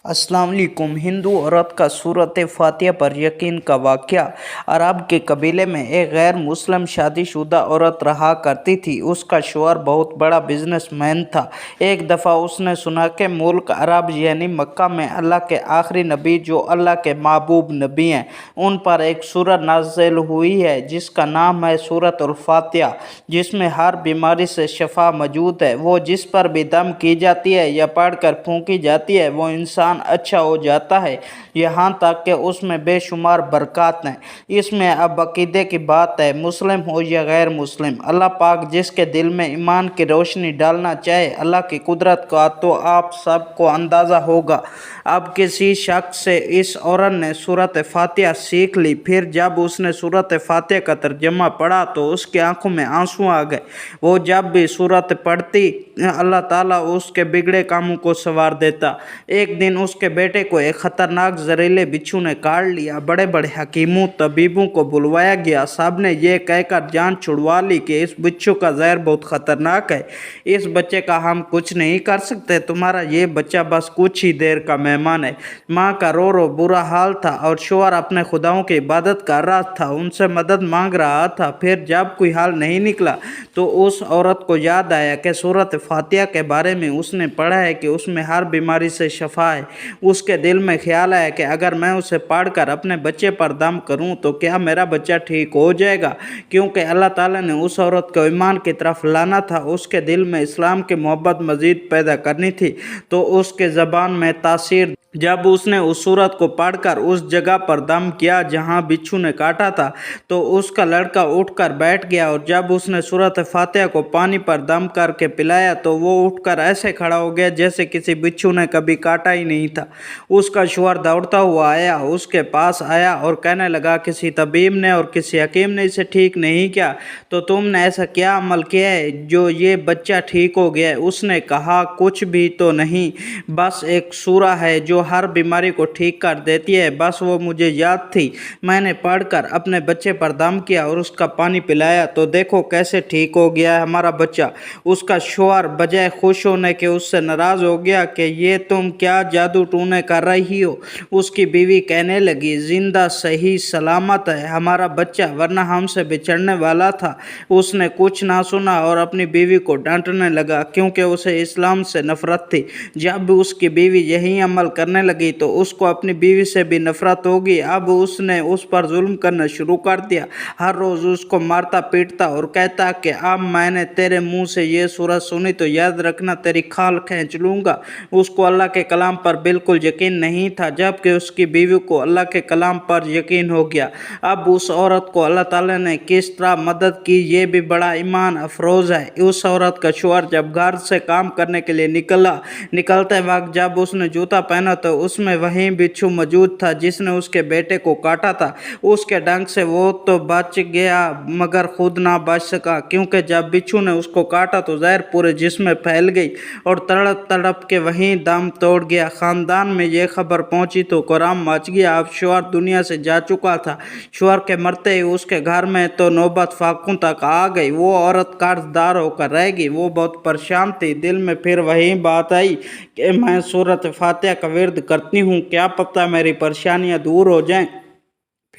अस्सलाम वालेकुम। हिंदू औरत का सूरत फातिहा पर यकीन का वाक़या। अरब के कबीले में एक गैर मुस्लिम शादीशुदा औरत रहा करती थी। उसका शौहर बहुत बड़ा बिजनेसमैन था। एक दफ़ा उसने सुना कि मुल्क अरब यानी मक्का में अल्लाह के आखिरी नबी जो अल्लाह के महबूब नबी हैं, उन पर एक सूरत नाज़िल हुई है जिसका नाम है सूरतुल फातिहा, जिसमें हर बीमारी से शफा मौजूद है। वो जिस पर भी दम की जाती है या पढ़कर फूंकी जाती है वो इंसान अच्छा हो जाता है, यहाँ तक कि उसमें बेशुमार बरकत हैं। इसमें अब अकीदे की बात है, मुस्लिम हो या गैर मुस्लिम, अल्लाह पाक जिसके दिल में ईमान की रोशनी डालना चाहे, अल्लाह की कुदरत का तो आप सबको अंदाज़ा होगा। अब किसी शख्स से इस औरत ने सूरत फातिहा सीख ली। फिर जब उसने सूरत फातिहा का तर्जमा पढ़ा तो उसकी आंखों में आंसू आ गए। वो जब भी सूरत पढ़ती अल्लाह ताला उसके बिगड़े कामों को संवार देता। एक दिन उसके बेटे को एक ख़तरनाक जहरीले बिच्छू ने काट लिया। बड़े बड़े हकीमों तबीबों को बुलवाया गया। सब ने यह कहकर जान छुड़वा ली कि इस बिच्छू का जहर बहुत ख़तरनाक है, इस बच्चे का हम कुछ नहीं कर सकते, तुम्हारा ये बच्चा बस कुछ ही देर का मेहमान है। माँ का रो रो बुरा हाल था और शौहर अपने खुदाओं की इबादत कर रहा था, उनसे मदद मांग रहा था। फिर जब कोई हाल नहीं निकला तो उस औरत को याद आया कि सूरत फातिहा के बारे में उसने पढ़ा है कि उसमें हर बीमारी से शफा है। उसके दिल में ख्याल आया कि अगर मैं उसे पढ़कर अपने बच्चे पर दम करूं तो क्या मेरा बच्चा ठीक हो जाएगा, क्योंकि अल्लाह ताला ने उस औरत को ईमान की तरफ लाना था, उसके दिल में इस्लाम की मोहब्बत मज़ीद पैदा करनी थी। तो उसके ज़बान में तासीर जब उसने उस सूरत को पढ़कर उस जगह पर दम किया जहां बिच्छू ने काटा था तो उसका लड़का उठकर बैठ गया, और जब उसने सूरत फातिहा को पानी पर दम करके पिलाया तो वो उठकर ऐसे खड़ा हो गया जैसे किसी बिच्छू ने कभी काटा ही नहीं था। उसका शौहर दौड़ता हुआ आया, उसके पास आया और कहने लगा, किसी तबीब ने और किसी हकीम ने इसे ठीक नहीं किया, तो तुमने ऐसा क्या अमल किया है जो ये बच्चा ठीक हो गया है? उसने कहा, कुछ भी तो नहीं, बस एक सूरा है जो हर बीमारी को ठीक कर देती है, बस वो मुझे याद थी, मैंने पढ़कर अपने बच्चे पर दम किया और उसका पानी पिलाया तो देखो कैसे ठीक हो गया है हमारा बच्चा। उसका शौहर बजाय खुश होने के उससे नाराज़ हो गया कि ये तुम क्या जादू टूने कर रही हो। उसकी बीवी कहने लगी, जिंदा सही सलामत है हमारा बच्चा, वरना हमसे बिछड़ने वाला था। उसने कुछ ना सुना और अपनी बीवी को डांटने लगा क्योंकि उसे इस्लाम से नफरत थी। जब उसकी बीवी यही अमल करने लगी तो उसको अपनी बीवी से भी नफरत होगी। अब उसने उस पर जुल्म करना शुरू कर दिया, हर रोज़ उसको मारता पीटता और कहता कि अब मैंने तेरे मुंह से ये सूरत सुनी तो याद रखना तेरी खाल खींच लूँगा। उसको अल्लाह के कलाम पर बिल्कुल यकीन नहीं था, जबकि उसकी बीवी को अल्लाह के कलाम पर यकीन हो गया। अब उस औरत को अल्लाह ताला ने किस तरह मदद की ये भी बड़ा ईमान अफरोज़ है। उस औरत का शौहर जब घर से काम करने के लिए निकलते वक्त जब उसने जूता पहना तो उसमें वही बिच्छू मौजूद था जिसने उसके बेटे को काटा था। उसके डंक से वो तो बच गया मगर खुद ना बच सका, क्योंकि जब बिच्छू ने उसको काटा तो जहर पूरे जिस्म में फैल गई और तड़प तड़प के वहीं दम तोड़ गया। ख़ानदान में ये खबर पहुंची तो कोहराम मच गया। अब शौहर दुनिया से जा चुका था। शौहर के मरते ही उसके घर में तो नौबत फाकों तक आ गई। वो औरत कर्जदार होकर रह गई। वो बहुत परेशान थी। दिल में फिर वही बात आई कि मैं सूरत फातिहा का विर्द करती हूँ, क्या पता मेरी परेशानियाँ दूर हो जाएं।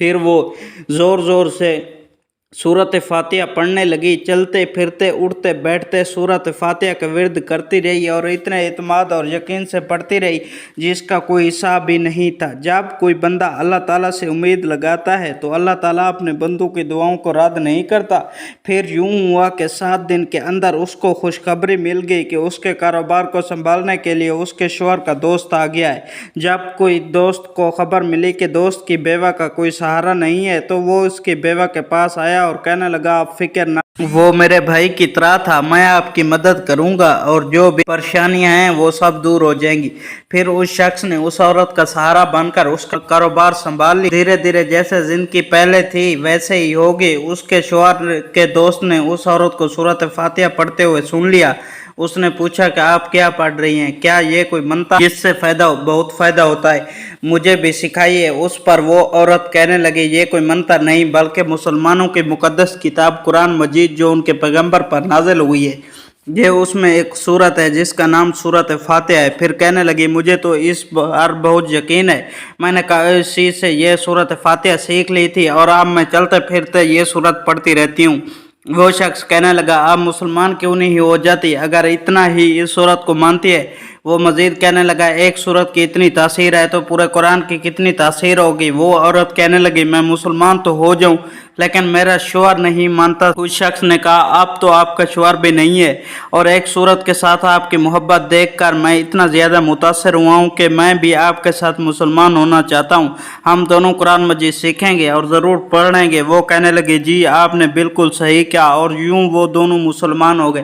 फिर वो ज़ोर ज़ोर से सूरत फातिहा पढ़ने लगी। चलते फिरते उठते बैठते सूरत फातिहा का विर्द करती रही और इतने इत्मीनान और यकीन से पढ़ती रही जिसका कोई हिसाब भी नहीं था। जब कोई बंदा अल्लाह ताला से उम्मीद लगाता है तो अल्लाह ताला अपने बंदों की दुआओं को रद्द नहीं करता। फिर यूं हुआ कि 7 दिन के अंदर उसको खुशखबरी मिल गई कि उसके कारोबार को संभालने के लिए उसके शौहर का दोस्त आ गया है। जब कोई दोस्त को खबर मिली कि दोस्त की बेवा का कोई सहारा नहीं है तो वो उसकी बेवा के पास आया और कहने लगा, आप फिक्र ना, वो मेरे भाई की तरह था, मैं आपकी मदद करूंगा और जो भी परेशानियां हैं वो सब दूर हो जाएंगी। फिर उस शख्स ने उस औरत का सहारा बनकर उसका कारोबार संभाल लिया। धीरे धीरे जैसे जिंदगी पहले थी वैसे ही होगी। उसके शौहर के दोस्त ने उस औरत को सूरत फातिहा पढ़ते हुए सुन लिया। उसने पूछा कि आप क्या पढ़ रही हैं, क्या ये कोई मंत्र जिससे बहुत फ़ायदा होता है, मुझे भी सिखाइए। उस पर वो औरत कहने लगी, ये कोई मंत्र नहीं बल्कि मुसलमानों की मुकद्दस किताब कुरान मजीद जो उनके पैगंबर पर नाजिल हुई है, ये उसमें एक सूरत है जिसका नाम सूरत फातिहा है। फिर कहने लगी मुझे तो इस बार बहुत यकीन है, मैंने किसी से ये सूरत फातिहा सीख ली थी और अब मैं चलते फिरते ये सूरत पढ़ती रहती हूँ। वो शख्स कहने लगा आप मुसलमान क्यों नहीं हो जाती अगर इतना ही इस सूरत को मानती है। वो मजीद कहने लगा एक सूरत की इतनी तासीर है तो पूरे कुरान की कितनी तासीर होगी। वो औरत कहने लगी मैं मुसलमान तो हो जाऊं लेकिन मेरा शौहर नहीं मानता। उस शख्स ने कहा अब तो आपका शौहर भी नहीं है और एक सूरत के साथ आपकी मोहब्बत देखकर मैं इतना ज़्यादा मुतासर हुआ हूँ कि मैं भी आपके साथ मुसलमान होना चाहता हूँ। हम दोनों कुरान मजीद सीखेंगे और ज़रूर पढ़ेंगे। वो कहने लगे जी आपने बिल्कुल सही किया और यूं वो दोनों मुसलमान हो गए।